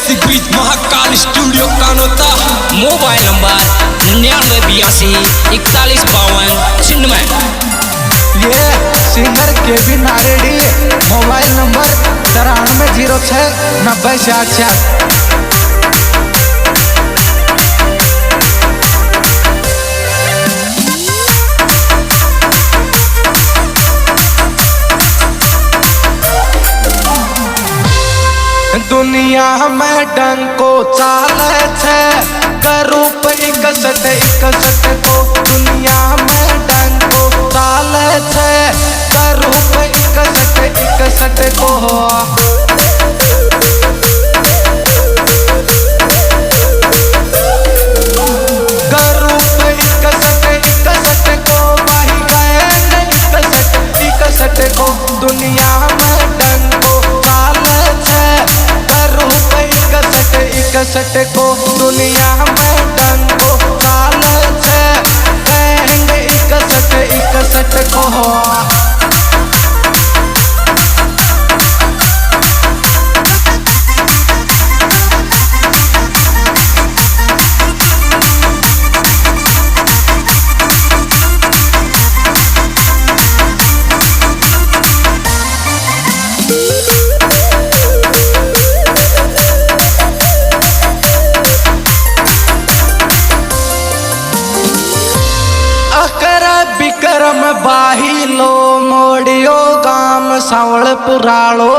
देसी बीच Mahakal studio Kanota. Mobile number 99824152 Chinmay. ये singer KB Naredi, mobile number 93069066। दुनिया में डंको चाले छे करूप 61 को। दुनिया में डंको चाले छे करूप 61 को। करूप 61 को वही गए 61 को। दुनिया में डंको चाले छे करूप 61 को। दुनिया में डंको चाले छे कहेंगे 61 को। विक्रम बाहिलो मोड़ियो गाम सावल पुरालो।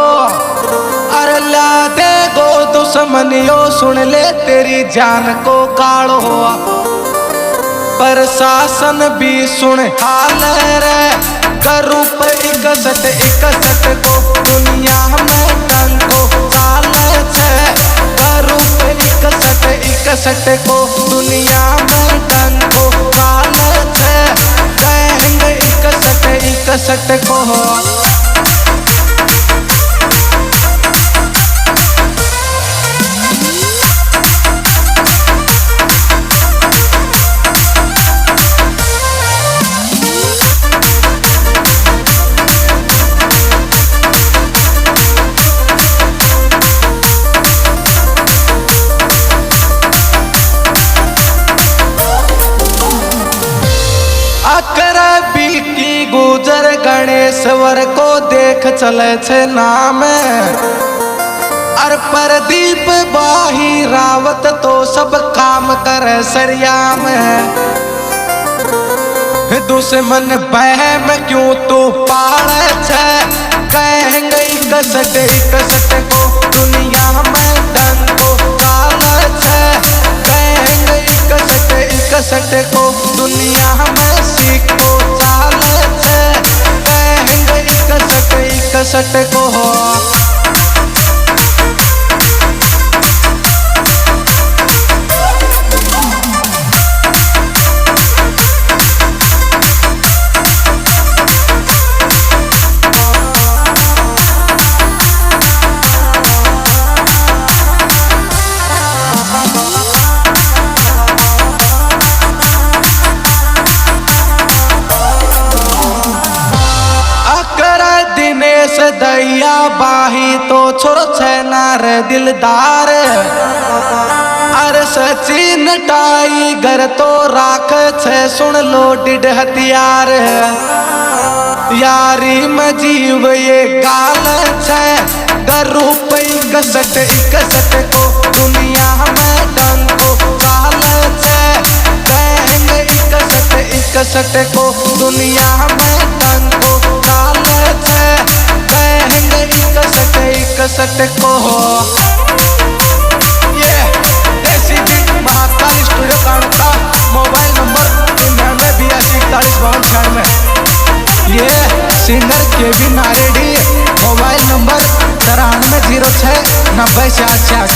अरे ला दे गो दुश्मनियो सुन ले तेरी जान को कालो। प्रशासन भी सुन हाल रे करूप 61 को। दुनिया में डंको चाले छे करूप 61 को। दुनिया में डंको चाले छे कहेंगे 61 को। की गुजर गणेश्वर को देख चले छे नाम। अर प्रदीप बाही रावत तो सब काम करे सरिया में। दुश्मन बहम क्यों तू पाले छे कहेंगे 61 को। दुनिया में डंको चाले छे कहेंगे 61 को। दुनिया में सिक्को चाले छे कहेंगे 61 को। दैया बाही तो छोरो छे नार दिलदार। अरे सचिन टाइगर तो राख छे सुन लो डिड हथियार। यारी में जीव ये गाल छे करूप 61 को। दुनिया में डंको चाले छे कहेंगे 61 को। दुनिया में डंको चाले छे कहेंगे 61 को। ये Desi beat Mahakal studio Kanota. Mobile number 99824152 ये singer KB Naredi, mobile number 93069066।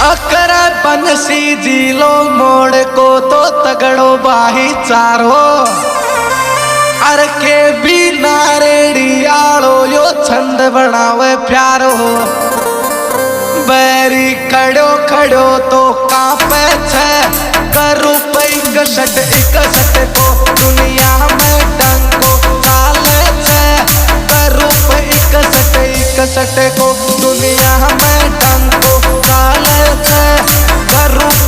अकर बंसी जिलो मोड़ को तो तगड़ो बाही चारो। अर के भी नारेड़ी आलो यो छंद बनावे प्यारो। बैरी खड़ो खड़ो तो कांपे छे करूप 61 को। दुनिया में डंको चाले छे कसट को दुनिया में डंको डाले छे। करू